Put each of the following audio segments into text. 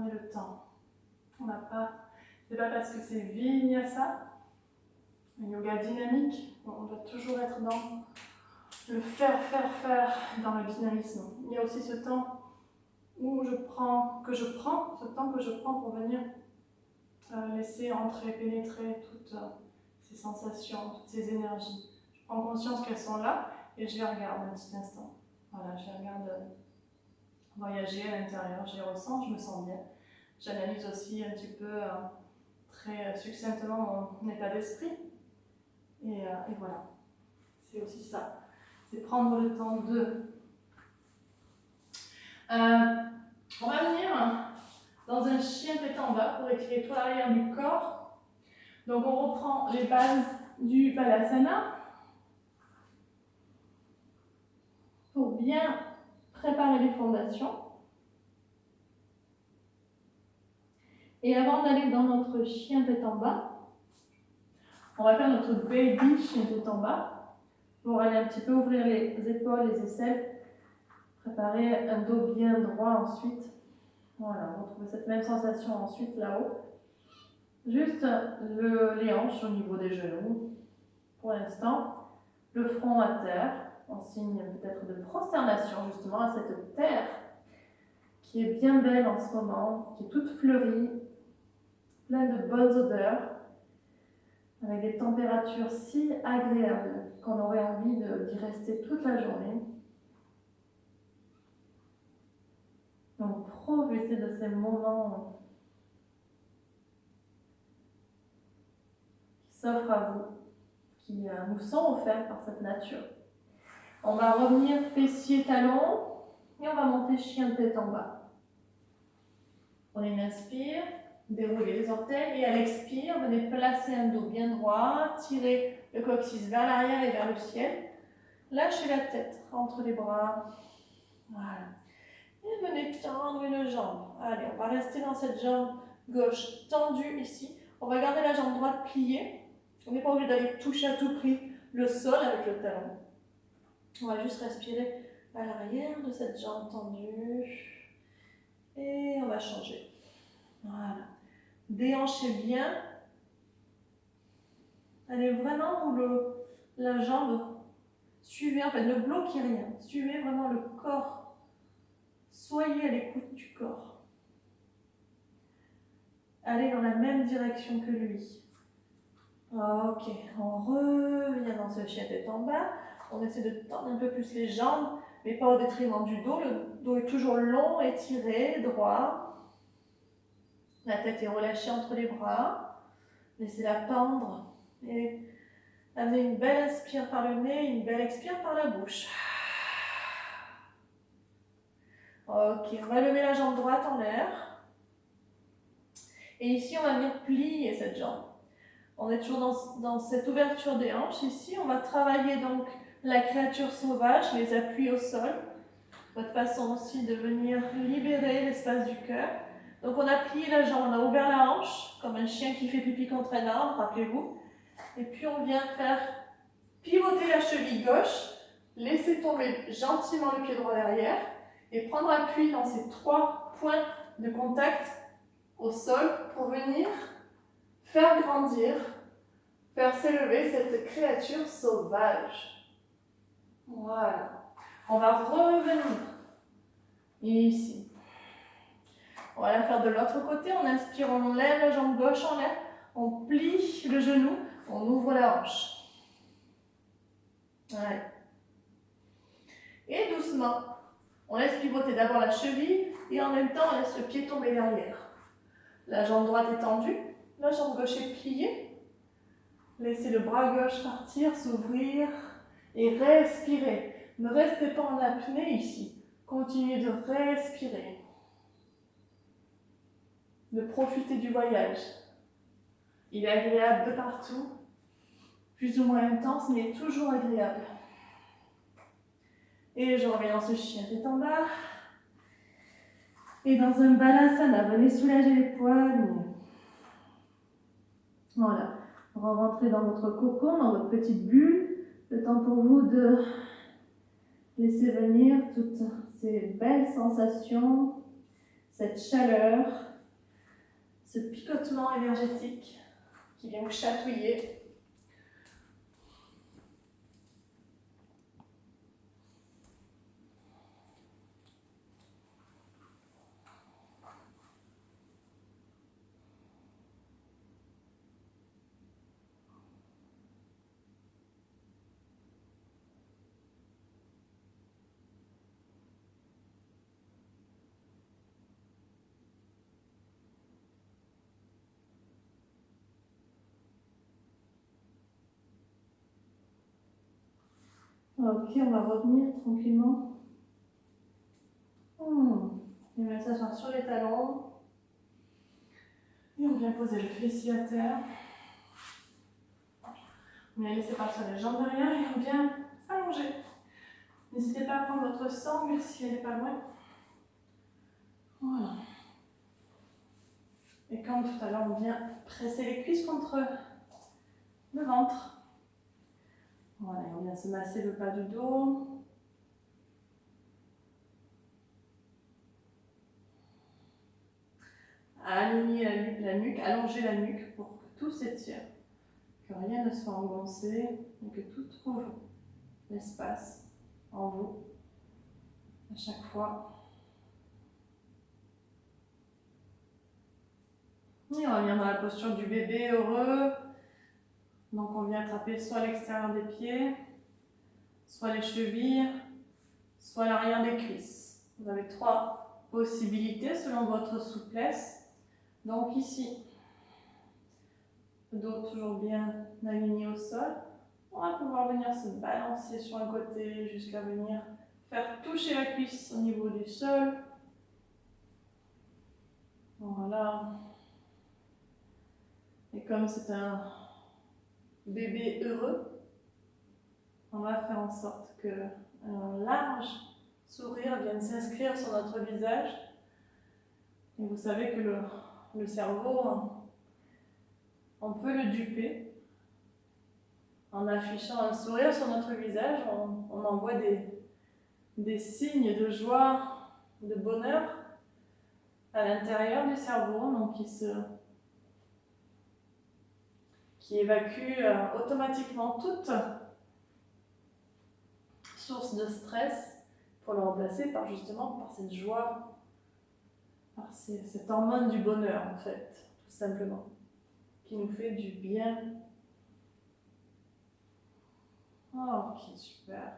Prenez le temps. C'est pas parce que c'est vinyasa, un yoga dynamique, on doit toujours être dans le faire, dans le dynamisme. Il y a aussi ce temps où ce temps que je prends pour venir laisser entrer, pénétrer toutes ces sensations, toutes ces énergies. Je prends conscience qu'elles sont là et je les regarde un petit instant. Voilà, je les regarde voyager à l'intérieur, je les ressens, je me sens bien. J'analyse aussi un petit peu très succinctement mon état d'esprit. Et voilà, c'est aussi ça. C'est prendre le temps de... on va venir dans un chien tête en bas pour étirer tout l'arrière du corps. Donc on reprend les bases du Balasana pour bien préparer les fondations. Et avant d'aller dans notre chien tête en bas, on va faire notre baby chien tête en bas pour aller un petit peu ouvrir les épaules, les aisselles, préparer un dos bien droit ensuite. Voilà, on retrouve cette même sensation ensuite là-haut. Juste les hanches au niveau des genoux. Pour l'instant, le front à terre, en signe peut-être de prosternation justement à cette terre qui est bien belle en ce moment, qui est toute fleurie, pleine de bonnes odeurs, avec des températures si agréables qu'on aurait envie d'y rester toute la journée. Donc profitez de ces moments qui s'offrent à vous, qui nous sont offerts par cette nature. On va revenir fessier talon et on va monter chien de tête en bas. Prenez une inspire, déroulez les orteils et à l'expire, venez placer un dos bien droit, tirez le coccyx vers l'arrière et vers le ciel. Lâchez la tête entre les bras. Voilà. Et venez tendre une jambe. Allez, on va rester dans cette jambe gauche tendue ici. On va garder la jambe droite pliée. On n'est pas obligé d'aller toucher à tout prix le sol avec le talon. On va juste respirer à l'arrière de cette jambe tendue. Et on va changer. Voilà. Déhanchez bien. Allez vraiment où la jambe, suivez, en fait, ne bloquez rien. Suivez vraiment le corps. Soyez à l'écoute du corps. Allez dans la même direction que lui. Ok, on revient dans ce chien tête en bas. On essaie de tendre un peu plus les jambes, mais pas au détriment du dos. Le dos est toujours long, étiré, droit. La tête est relâchée entre les bras. Laissez-la pendre. Et amenez une belle inspire par le nez, une belle expire par la bouche. Ok, on va lever la jambe droite en l'air. Et ici, on va venir plier cette jambe. On est toujours dans cette ouverture des hanches. Ici, on va travailler donc la créature sauvage, les appuis au sol. Votre façon aussi de venir libérer l'espace du cœur. Donc on a plié la jambe, on a ouvert la hanche, comme un chien qui fait pipi contre un arbre, rappelez-vous. Et puis on vient faire pivoter la cheville gauche, laisser tomber gentiment le pied droit derrière et prendre appui dans ces 3 points de contact au sol pour venir faire grandir, faire s'élever cette créature sauvage. Voilà. On va revenir ici. On va la faire de l'autre côté. On inspire, on lève la jambe gauche en l'air, on plie le genou, on ouvre la hanche. Ouais. Et doucement, on laisse pivoter d'abord la cheville et en même temps on laisse le pied tomber derrière. La jambe droite est tendue, la jambe gauche est pliée. Laissez le bras gauche partir, s'ouvrir et respirer. Ne restez pas en apnée ici. Continuez de respirer. De profiter du voyage. Il est agréable de partout, plus ou moins intense, mais toujours agréable. Et je reviens dans ce chien tête en bas. Et dans un balasana, venez soulager les poignes. Voilà. Rentrez dans votre cocon, dans votre petite bulle. Le temps pour vous de laisser venir toutes ces belles sensations, cette chaleur, ce picotement énergétique qui vient vous chatouiller. Ok, on va revenir tranquillement. Et on va s'asseoir sur les talons. Et on vient poser le fessier à terre. On vient laisser partir les jambes derrière et on vient s'allonger. N'hésitez pas à prendre votre sangle si elle n'est pas loin. Voilà. Et comme tout à l'heure, on vient presser les cuisses contre le ventre. Voilà, on vient se masser le bas du dos. Aligner la nuque, allonger la nuque pour que tout s'étire. Que rien ne soit engoncé et que tout trouve l'espace en vous à chaque fois. Et on vient dans la posture du bébé heureux. Donc on vient attraper soit l'extérieur des pieds, soit les chevilles, soit l'arrière des cuisses. Vous avez 3 possibilités selon votre souplesse. Donc ici, le dos toujours bien aligné au sol. On va pouvoir venir se balancer sur un côté jusqu'à venir faire toucher la cuisse au niveau du sol. Voilà. Et comme c'est un bébé heureux, on va faire en sorte qu'un large sourire vienne s'inscrire sur notre visage. Et vous savez que le cerveau, on peut le duper. En affichant un sourire sur notre visage, on envoie des signes de joie, de bonheur à l'intérieur du cerveau, donc qui évacue automatiquement toute source de stress pour le remplacer par cette joie, par cette hormone du bonheur en fait, tout simplement, qui nous fait du bien. Oh, ok, super.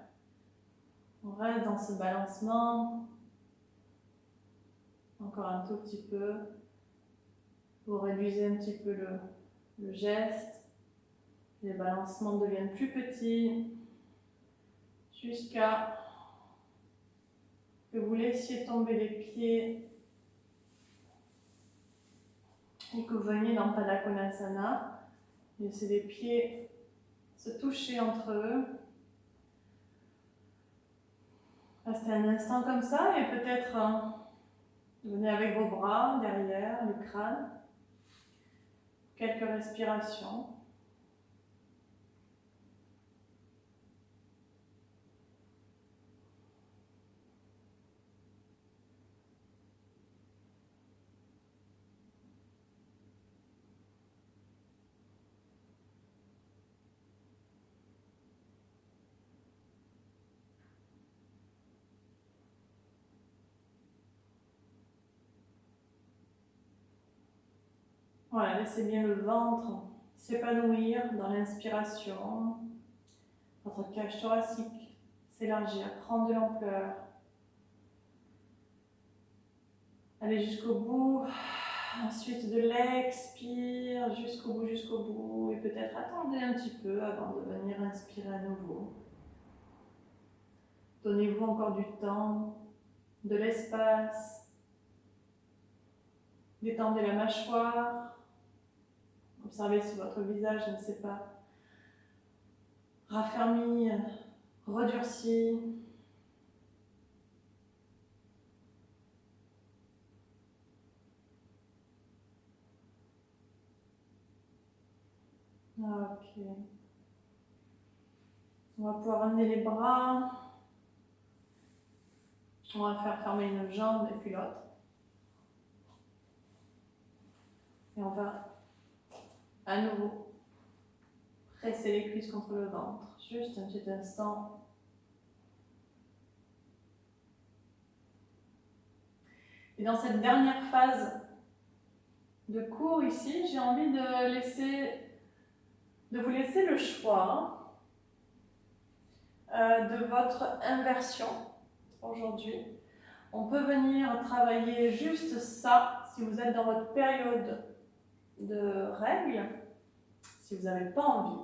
On reste dans ce balancement. Encore un tout petit peu. Vous réduisez un petit peu le geste. Les balancements deviennent plus petits. Jusqu'à que vous laissiez tomber les pieds et que vous veniez dans Pada Konasana. Laissez les pieds se toucher entre eux. Restez un instant comme ça et peut-être venez avec vos bras derrière le crâne. Quelques respirations. Voilà, laissez bien le ventre s'épanouir dans l'inspiration. Votre cage thoracique s'élargir, prendre de l'ampleur. Allez jusqu'au bout. Ensuite de l'expire jusqu'au bout. Et peut-être attendez un petit peu avant de venir inspirer à nouveau. Donnez-vous encore du temps, de l'espace. Détendez la mâchoire. Observez si votre visage ne s'est pas raffermi, redurci. Ok. On va pouvoir amener les bras. On va faire fermer une jambe et puis l'autre. Et on va à nouveau presser les cuisses contre le ventre. Juste un petit instant. Et dans cette dernière phase de cours ici, j'ai envie de vous laisser le choix de votre inversion aujourd'hui. On peut venir travailler juste ça si vous êtes dans votre période de règles, si vous n'avez pas envie,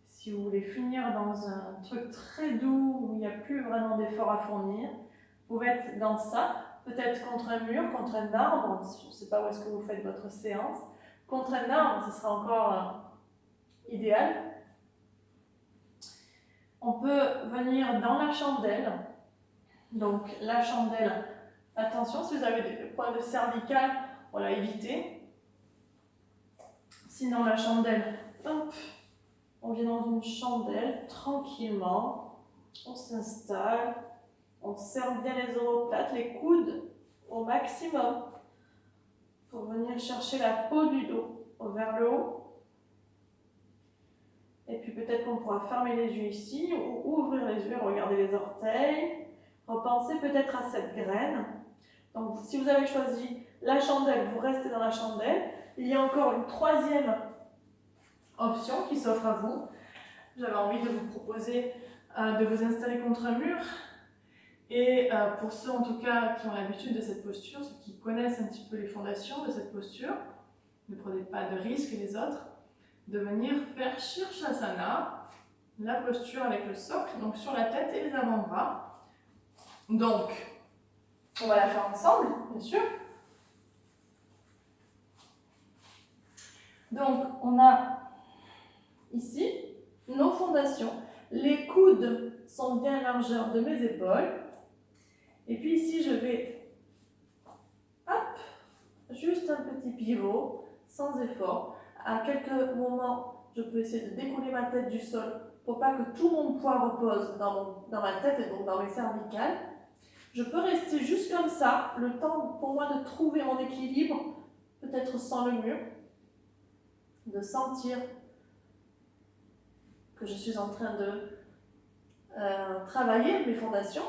si vous voulez finir dans un truc très doux où il n'y a plus vraiment d'effort à fournir, vous pouvez être dans ça, peut-être contre un mur, contre un arbre, je ne sais pas où est-ce que vous faites votre séance, contre un arbre, ce sera encore idéal. On peut venir dans la chandelle. Donc la chandelle, attention, si vous avez des points de cervicale, voilà, évitez. Sinon la chandelle, hop, on vient dans une chandelle, tranquillement, on s'installe, on serre bien les omoplates, les coudes au maximum, pour venir chercher la peau du dos vers le haut. Et puis peut-être qu'on pourra fermer les yeux ici, ou ouvrir les yeux, regarder les orteils. Repensez peut-être à cette graine. Donc si vous avez choisi la chandelle, vous restez dans la chandelle. Il y a encore une troisième option qui s'offre à vous. J'avais envie de vous proposer de vous installer contre un mur. Et pour ceux en tout cas qui ont l'habitude de cette posture, ceux qui connaissent un petit peu les fondations de cette posture, ne prenez pas de risques les autres, de venir faire Shirshasana, la posture avec le socle, donc sur la tête et les avant-bras. Donc, on va la faire ensemble, bien sûr. Donc, on a ici nos fondations. Les coudes sont bien à la largeur de mes épaules. Et puis ici, je vais, hop, juste un petit pivot, sans effort. À quelques moments, je peux essayer de décoller ma tête du sol pour pas que tout mon poids repose dans ma tête et donc dans mes cervicales. Je peux rester juste comme ça, le temps pour moi de trouver mon équilibre, peut-être sans le mur, de sentir que je suis en train de travailler mes fondations.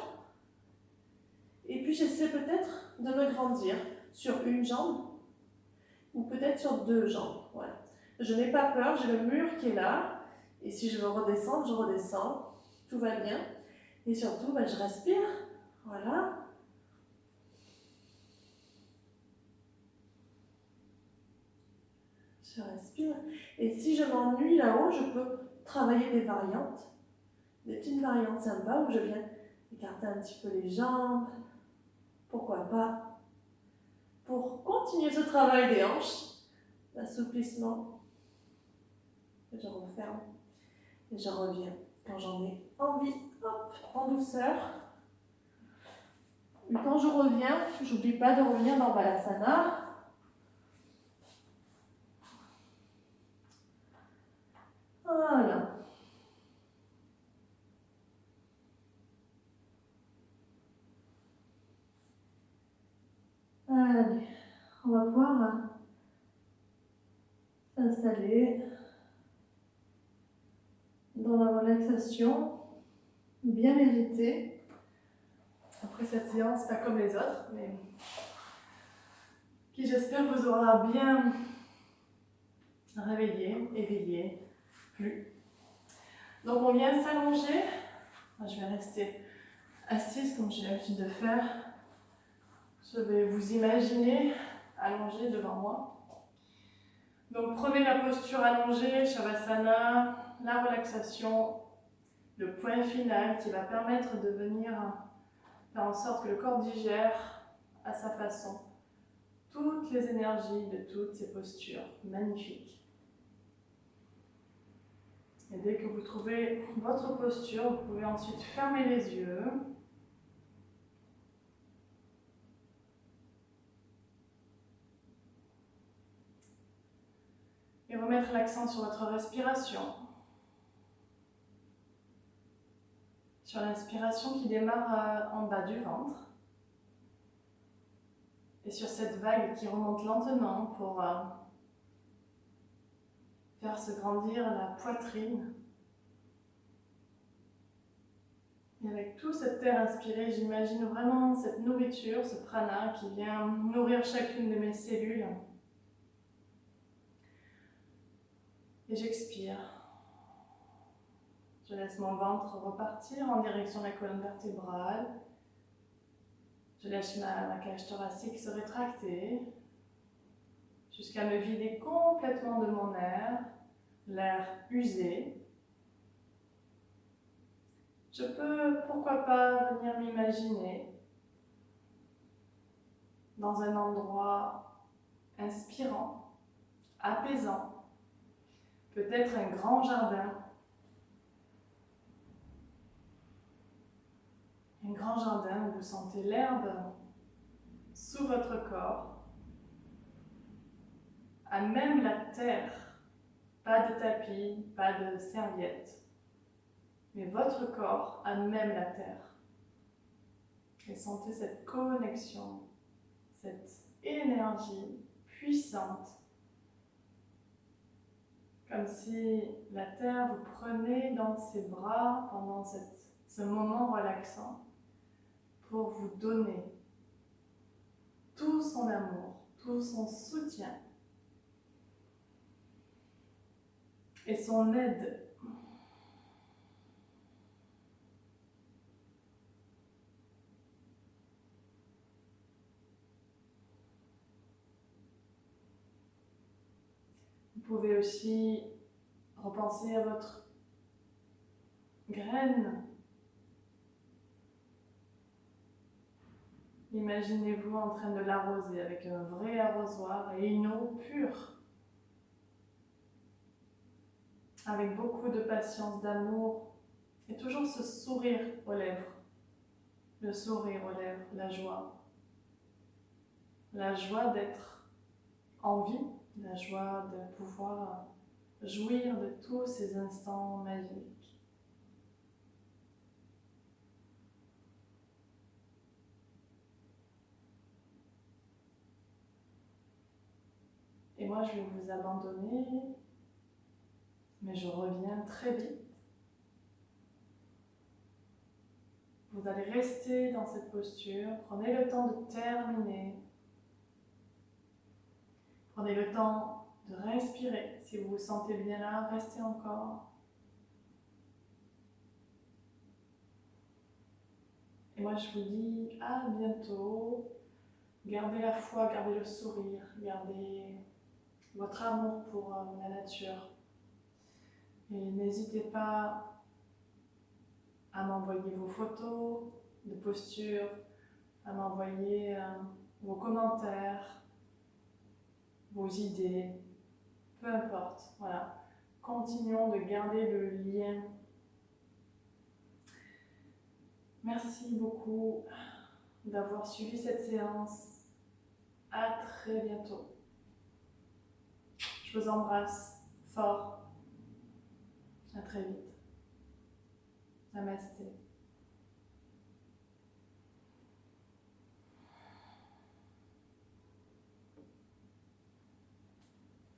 Et puis j'essaie peut-être de me grandir sur une jambe ou peut-être sur deux jambes. Voilà. Je n'ai pas peur, j'ai le mur qui est là. Et si je veux redescendre, je redescends. Tout va bien. Et surtout, je respire. Voilà. Je respire. Et si je m'ennuie là-haut, je peux travailler des variantes. Des petites variantes sympas où je viens écarter un petit peu les jambes. Pourquoi pas. Pour continuer ce travail des hanches, l'assouplissement. Je referme. Et je reviens quand j'en ai envie. Hop, en douceur. Et quand je reviens, j'oublie pas de revenir dans Balasana. Voilà. Allez, on va pouvoir s'installer dans la relaxation bien méritée. Après cette séance, pas comme les autres, mais qui j'espère vous aura bien réveillé, éveillé, plu. Donc on vient s'allonger. Je vais rester assise comme j'ai l'habitude de faire. Je vais vous imaginer allongé devant moi. Donc prenez la posture allongée, Shavasana, la relaxation, le point final qui va permettre de venir faire en sorte que le corps digère à sa façon toutes les énergies de toutes ces postures magnifiques. Et dès que vous trouvez votre posture, vous pouvez ensuite fermer les yeux. Et remettre l'accent sur votre respiration. Sur l'inspiration qui démarre en bas du ventre. Et sur cette vague qui remonte lentement pour faire se grandir la poitrine. Et avec toute cette air inspiré, j'imagine vraiment cette nourriture, ce prana qui vient nourrir chacune de mes cellules. Et j'expire. Je laisse mon ventre repartir en direction de la colonne vertébrale. Je laisse ma cage thoracique se rétracter jusqu'à me vider complètement de mon air, l'air usé. Je peux, pourquoi pas, venir m'imaginer dans un endroit inspirant, apaisant, peut-être un grand jardin. Un grand jardin où vous sentez l'herbe sous votre corps, à même la terre, pas de tapis, pas de serviette, mais votre corps à même la terre. Et sentez cette connexion, cette énergie puissante, comme si la terre vous prenait dans ses bras pendant ce moment relaxant pour vous donner tout son amour, tout son soutien et son aide. Vous pouvez aussi repenser à votre graine. Imaginez-vous en train de l'arroser avec un vrai arrosoir et une eau pure, avec beaucoup de patience, d'amour, et toujours ce sourire aux lèvres, le sourire aux lèvres, la joie d'être en vie, la joie de pouvoir jouir de tous ces instants magiques. Et moi, je vais vous abandonner, mais je reviens très vite. Vous allez rester dans cette posture, prenez le temps de terminer. Prenez le temps de respirer. Si vous vous sentez bien là, restez encore. Et moi, je vous dis à bientôt. Gardez la foi, gardez le sourire, gardez votre amour pour la nature. Et n'hésitez pas à m'envoyer vos photos de posture, à m'envoyer vos commentaires, vos idées, peu importe. Voilà. Continuons de garder le lien. Merci beaucoup d'avoir suivi cette séance. À très bientôt. Je vous embrasse fort. À très vite. Namasté.